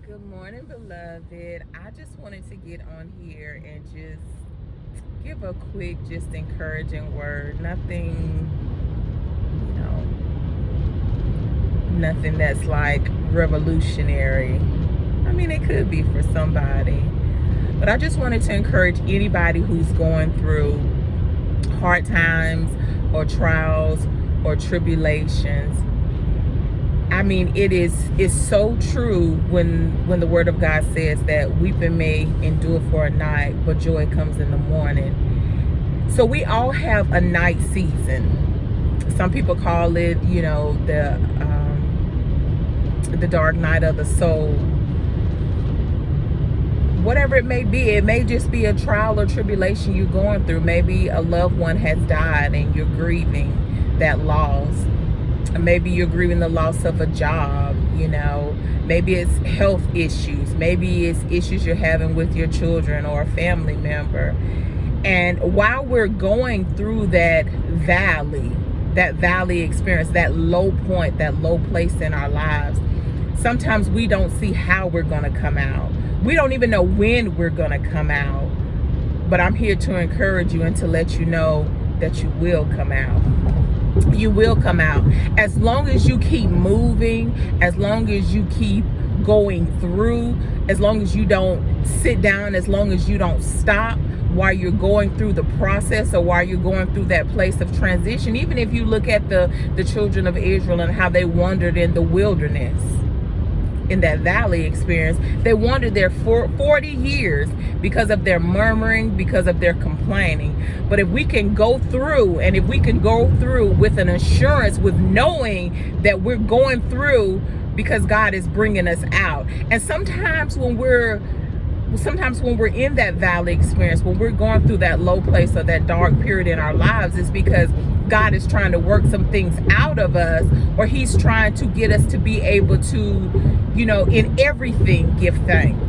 Good morning, beloved. I just wanted to get on here and just give a quick, just encouraging word. You know, nothing that's like revolutionary. I mean, it could be for somebody, but I just wanted to encourage anybody who's going through hard times or trials or tribulations. I mean, it's so true when the word of God says that weeping may endure for a night, but joy comes in the morning. So we all have a night season. Some people call it, the dark night of the soul. Whatever it may just be a trial or tribulation you're going through. Maybe a loved one has died and you're grieving that loss. Maybe you're grieving the loss of a job, maybe it's health issues, maybe it's issues you're having with your children or a family member. And while we're going through that valley experience, that low point, that low place in our lives, sometimes we don't see how we're going to come out. We don't even know when we're going to come out. But I'm here to encourage you and to let you know that you will come out. You will come out. As long as you keep moving, as long as you keep going through, as long as you don't sit down, as long as you don't stop while you're going through the process or while you're going through that place of transition. Even if you look at the children of Israel and how they wandered in the wilderness, in that valley experience, they wandered there for 40 years because of their murmuring, because of their complaining. But if we can go through, and if we can go through with an assurance, with knowing that we're going through because God is bringing us out. And sometimes when we're in that valley experience, when we're going through that low place or that dark period in our lives, it's because God is trying to work some things out of us, or he's trying to get us to be able to, in everything give thanks.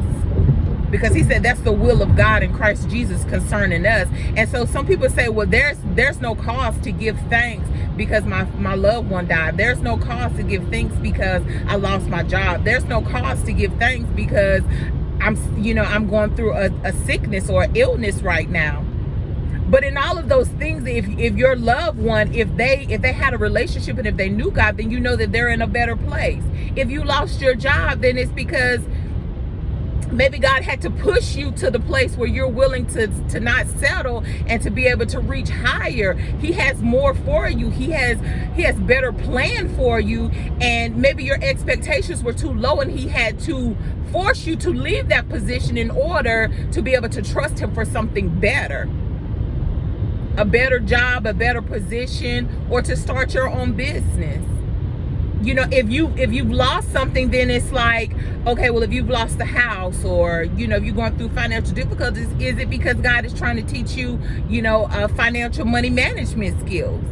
Because he said that's the will of God in Christ Jesus concerning us. And so some people say, well, there's no cause to give thanks because my loved one died. There's no cause to give thanks because I lost my job. There's no cause to give thanks because I'm going through a sickness or illness right now. But in all of those things, if your loved one, if they had a relationship and if they knew God, then you know that they're in a better place. If you lost your job, then it's because maybe God had to push you to the place where you're willing to not settle and to be able to reach higher. He has more for you. He has better plan for you. And maybe your expectations were too low and he had to force you to leave that position in order to be able to trust him for something better. A better job, a better position, or to start your own business. If you've lost something, then it's like, okay, well, if you've lost the house, or if you're going through financial difficulties, is it because God is trying to teach you, financial money management skills?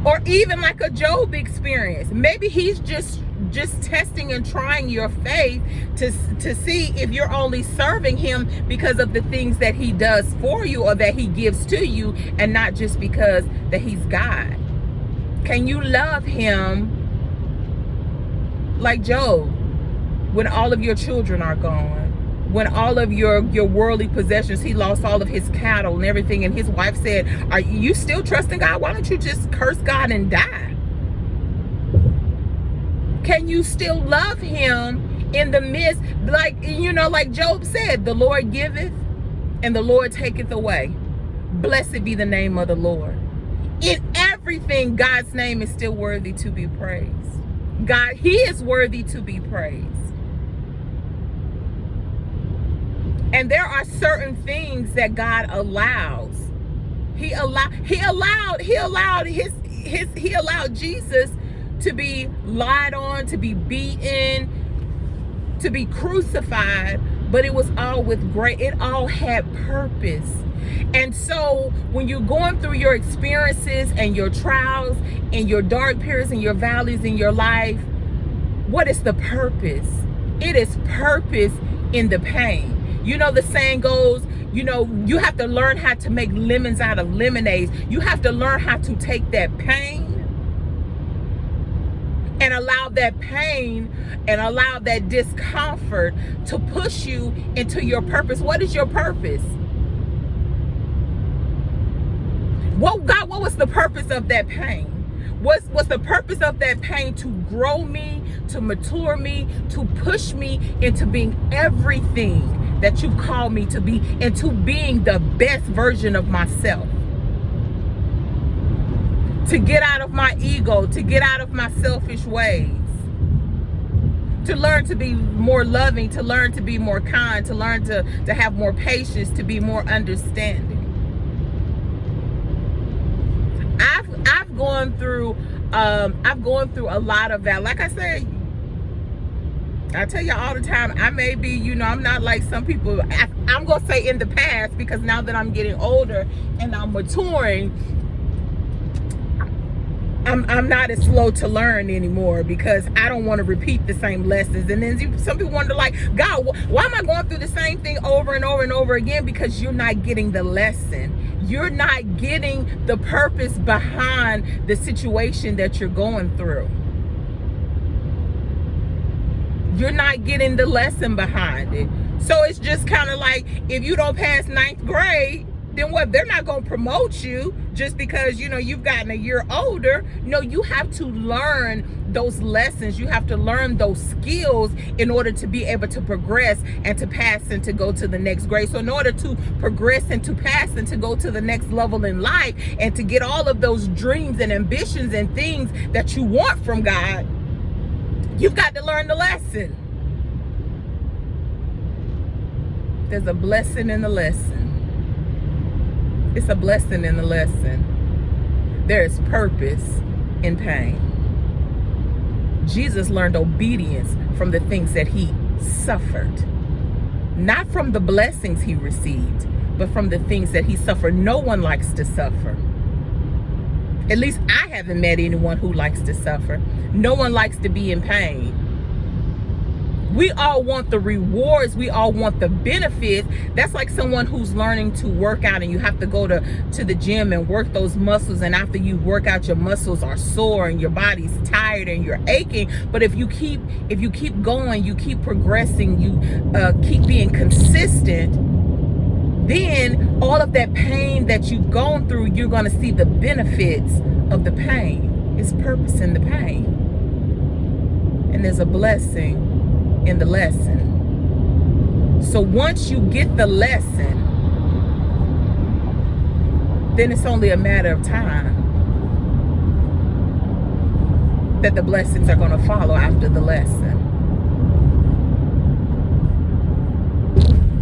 Or even like a Job experience, maybe he's just testing and trying your faith to see if you're only serving him because of the things that he does for you or that he gives to you, and not just because that he's God. Can you love him like Job when all of your children are gone? When all of your worldly possessions, he lost all of his cattle and everything, and his wife said, are you still trusting God? Why don't you just curse God and die? Can you still love him in the midst, like Job said, the Lord giveth and the Lord taketh away. Blessed be the name of the Lord. In everything, God's name is still worthy to be praised. God, he is worthy to be praised. And there are certain things that God allows. He allowed Jesus to be lied on, to be beaten, to be crucified, but it was all with grace. It all had purpose. And so when you're going through your experiences and your trials and your dark periods and your valleys in your life, what is the purpose? It is purpose in the pain. The saying goes, you have to learn how to make lemons out of lemonades. You have to learn how to take that pain and allow that pain and allow that discomfort to push you into your purpose. What is your purpose? God, what was the purpose of that pain? Was the purpose of that pain to grow me, to mature me, to push me into being everything that you call me to be, into being the best version of myself? To get out of my ego, to get out of my selfish ways, to learn to be more loving, to learn to be more kind, to learn to have more patience, to be more understanding. I've gone through a lot of that. Like I said, I tell you all the time, I may be, I'm not like some people. I'm gonna say in the past, because now that I'm getting older and I'm maturing, I'm not as slow to learn anymore, because I don't want to repeat the same lessons. And then some people wonder, like, God, why am I going through the same thing over and over and over again? Because you're not getting the lesson. You're not getting the purpose behind the situation that you're going through. You're not getting the lesson behind it. So it's just kind of like, if you don't pass 9th grade, then what? They're not going to promote you just because, you've gotten a year older. No, you have to learn those lessons. You have to learn those skills in order to be able to progress and to pass and to go to the next grade. So in order to progress and to pass and to go to the next level in life and to get all of those dreams and ambitions and things that you want from God, you've got to learn the lesson. There's a blessing in the lesson. It's a blessing in the lesson. There is purpose in pain. Jesus learned obedience from the things that he suffered. Not from the blessings he received, but from the things that he suffered. No one likes to suffer. At least I haven't met anyone who likes to suffer. No one likes to be in pain. We all want the rewards. We all want the benefits. That's like someone who's learning to work out, and you have to go to the gym and work those muscles. And after you work out, your muscles are sore and your body's tired and you're aching. But if you keep going, you keep progressing, you keep being consistent, then all of that pain that you've gone through, you're going to see the benefits of the pain. It's purpose in the pain. And there's a blessing in the lesson. So once you get the lesson, then it's only a matter of time that the blessings are going to follow after the lesson.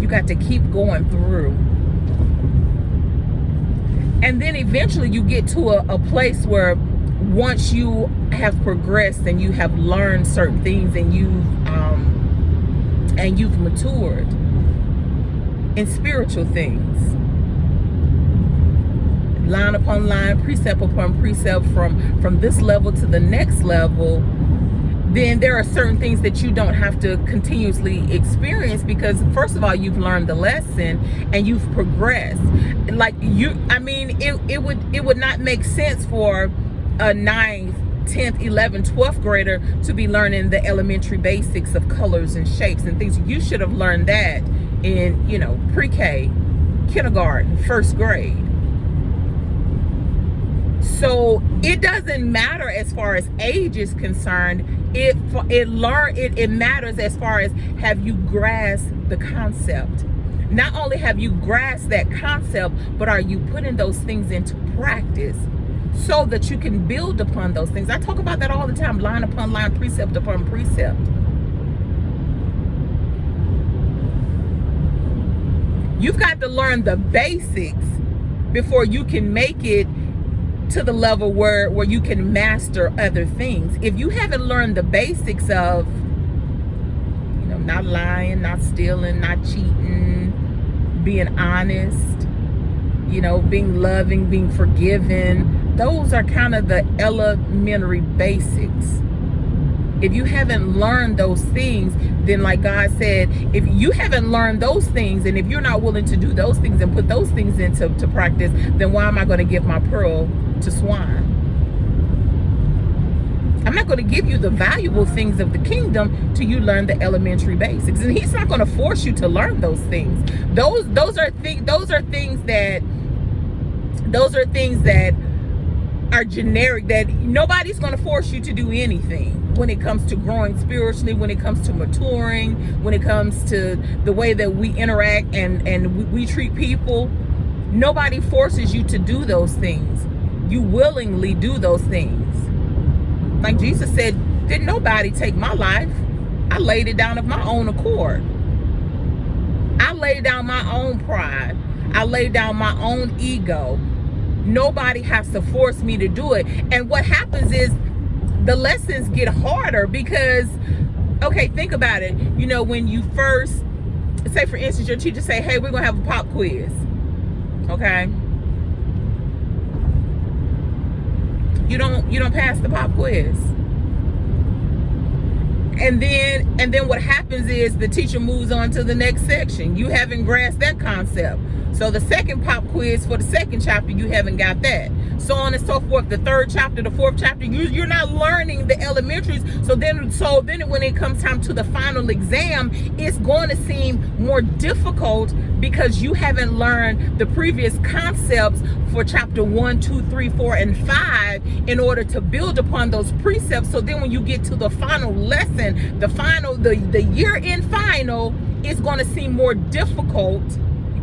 You got to keep going through. And then eventually you get to a place where, once you have progressed and you have learned certain things and you've matured in spiritual things, line upon line, precept upon precept, from this level to the next level, then there are certain things that you don't have to continuously experience, because first of all, you've learned the lesson and you've progressed. Like it would not make sense for a 9th, 10th, 11th, 12th grader to be learning the elementary basics of colors and shapes and things. You should have learned that in, pre-K, kindergarten, 1st grade. So it doesn't matter as far as age is concerned. It matters as far as, have you grasped the concept? Not only have you grasped that concept, but are you putting those things into practice so that you can build upon those things? I talk about that all the time, line upon line, precept upon precept. You've got to learn the basics before you can make it to the level where you can master other things. If you haven't learned the basics of, not lying, not stealing, not cheating, being honest, being loving, being forgiving, those are kind of the elementary basics. If you haven't learned those things, then like God said, if you haven't learned those things, and if you're not willing to do those things and put those things into practice, then why am I going to give my pearl to swine? I'm not going to give you the valuable things of the kingdom till you learn the elementary basics. And he's not going to force you to learn those things. Those are things that are generic, that nobody's going to force you to do anything when it comes to growing spiritually, when it comes to maturing, when it comes to the way that we interact and we treat people. Nobody forces you to do those things. You willingly do those things. Like Jesus said, didn't nobody take my life. I laid it down of my own accord. I laid down my own pride. I laid down my own ego. Nobody has to force me to do it. And what happens is the lessons get harder because, okay, think about it. You know, when you first, say for instance, your teacher say, hey, we're going to have a pop quiz. Okay. You don't pass the pop quiz. And then what happens is the teacher moves on to the next section. You haven't grasped that concept. So the second pop quiz for the second chapter, you haven't got that. So on and so forth. The third chapter, the fourth chapter, you're not learning the elementaries. So then when it comes time to the final exam, it's going to seem more difficult because you haven't learned the previous concepts for chapter 1, 2, 3, 4, and 5 in order to build upon those precepts. So then when you get to the final lesson, the year-end final, it's going to seem more difficult.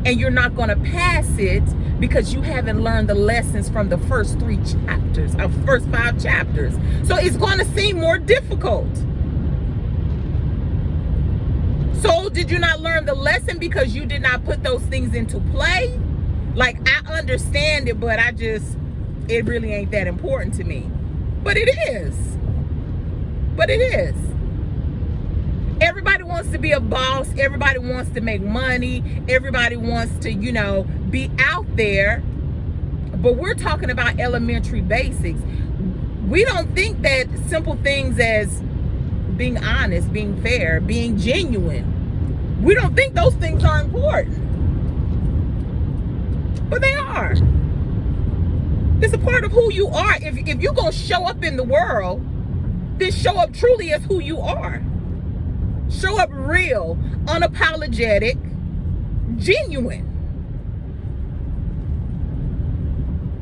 And you're not going to pass it because you haven't learned the lessons from the first 3 chapters, or first 5 chapters. So it's going to seem more difficult. So did you not learn the lesson because you did not put those things into play? Like, I understand it, but it really ain't that important to me. But it is. Everybody wants to be a boss. Everybody wants to make money. Everybody wants to, be out there. But we're talking about elementary basics. We don't think that simple things as being honest, being fair, being genuine, we don't think those things are important. But they are. It's a part of who you are. If you're going to show up in the world, then show up truly as who you are. Show up real, unapologetic, genuine.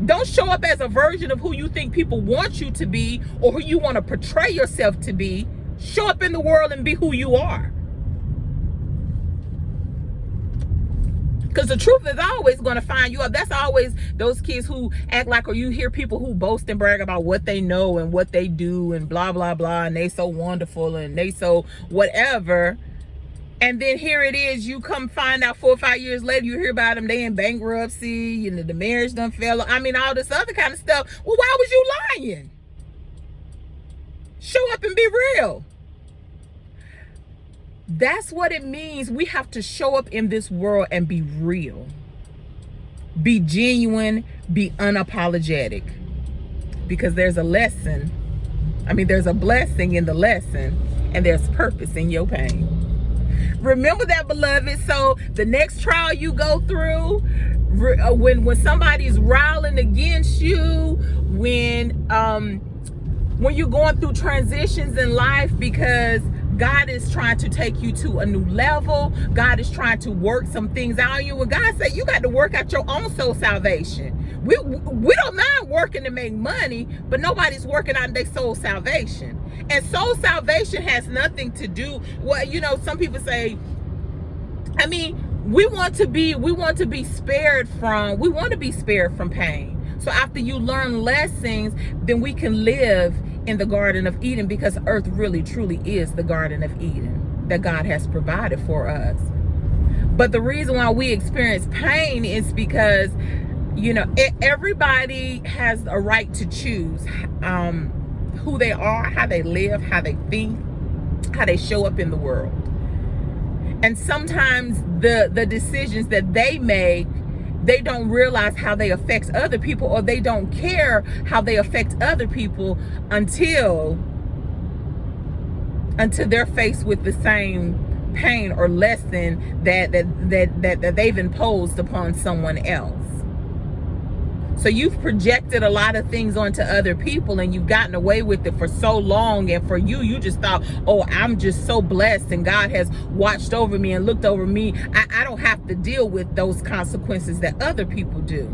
Don't show up as a version of who you think people want you to be or who you want to portray yourself to be. Show up in the world and be who you are. Because the truth is always going to find you up. That's always those kids who act like, or you hear people who boast and brag about what they know and what they do and blah, blah, blah. And they so wonderful and they so whatever. And then here it is, you come find out 4 or 5 years later, you hear about them, they in bankruptcy, the marriage done fell. I mean, all this other kind of stuff. Well, why was you lying? Show up and be real. That's what it means. We have to show up in this world and be real. Be genuine, be unapologetic. Because there's a lesson. There's a blessing in the lesson, and there's purpose in your pain. Remember that, beloved. So the next trial you go through, when somebody's riling against you, when you're going through transitions in life, because God is trying to take you to a new level. God is trying to work some things out of you. When God said you got to work out your own soul salvation. We don't mind working to make money, but nobody's working out their soul salvation. And soul salvation has nothing to do, some people say, we want to be spared from pain. So after you learn lessons, then we can live in the Garden of Eden, because earth really truly is the Garden of Eden that God has provided for us. But the reason why we experience pain is because, everybody has a right to choose who they are, how they live, how they think, how they show up in the world. And sometimes the decisions that they make, they don't realize how they affect other people, or they don't care how they affect other people until they're faced with the same pain or lesson that they've imposed upon someone else. So you've projected a lot of things onto other people, and you've gotten away with it for so long. And for you, you just thought, oh, I'm just so blessed and God has watched over me and looked over me. I don't have to deal with those consequences that other people do.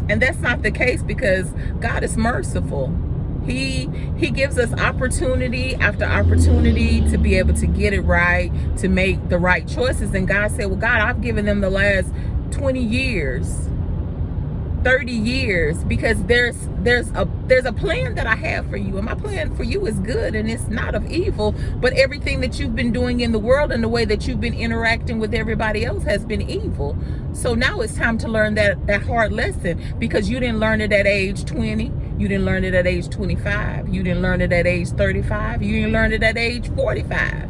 And that's not the case, because God is merciful. He gives us opportunity after opportunity to be able to get it right, to make the right choices. And God said, well, God, I've given them the last 20 years, 30 years, because there's a plan that I have for you, and my plan for you is good, and it's not of evil. But everything that you've been doing in the world and the way that you've been interacting with everybody else has been evil. So now it's time to learn that hard lesson, because you didn't learn it at age 20, you didn't learn it at age 25, you didn't learn it at age 35, you didn't learn it at age 45.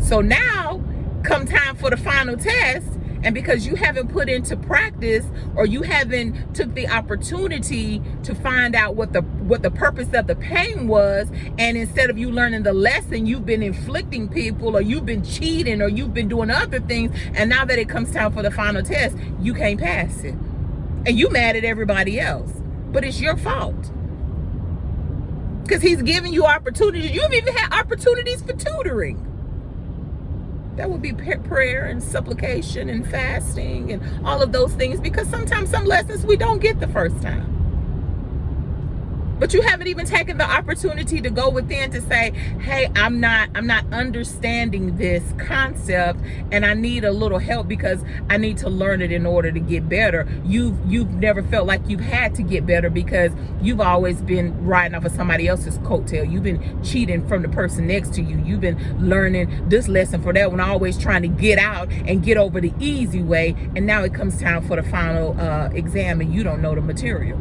So now come time for the final test, and because you haven't put into practice, or you haven't took the opportunity to find out what the purpose of the pain was, and instead of you learning the lesson, you've been inflicting people, or you've been cheating, or you've been doing other things, and now that it comes time for the final test, you can't pass it. And you mad at everybody else. But it's your fault. Because he's giving you opportunities. You've even had opportunities for tutoring. That would be prayer and supplication and fasting and all of those things, because sometimes some lessons we don't get the first time. But you haven't even taken the opportunity to go within to say, hey, I'm not understanding this concept, and I need a little help because I need to learn it in order to get better. You've never felt like you've had to get better, because you've always been riding off of somebody else's coattail. You've been cheating from the person next to you. You've been learning this lesson for that one, always trying to get out and get over the easy way. And now it comes time for the final exam, and you don't know the material.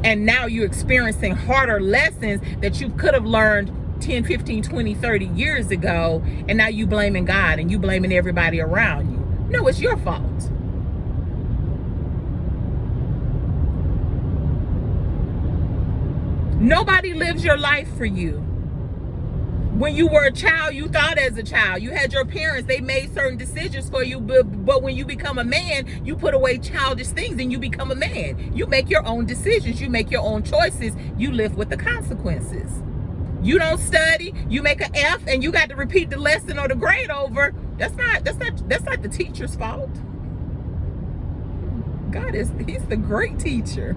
And now you're experiencing harder lessons that you could have learned 10, 15, 20, 30 years ago. And now you blaming God and you blaming everybody around you. No, it's your fault. Nobody lives your life for you. When you were a child, you thought as a child. You had your parents, they made certain decisions for you, but when you become a man, you put away childish things and you become a man. You make your own decisions, you make your own choices, you live with the consequences. You don't study, you make an F and you got to repeat the lesson or the grade over. That's not the teacher's fault. He's the great teacher.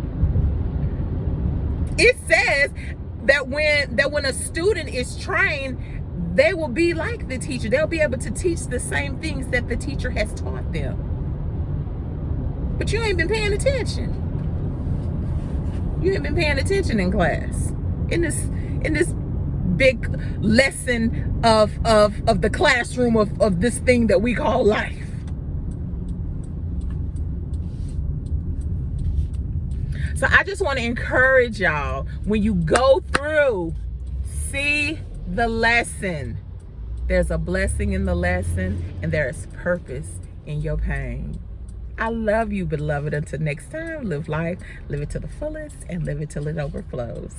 It says that when a student is trained, they will be like the teacher. They'll be able to teach the same things that the teacher has taught them. But you ain't been paying attention. You ain't been paying attention in class. In this big lesson of the classroom of this thing that we call life. So I just want to encourage y'all, when you go through, see the lesson. There's a blessing in the lesson, and there is purpose in your pain. I love you, beloved. Until next time, live life, live it to the fullest, and live it till it overflows.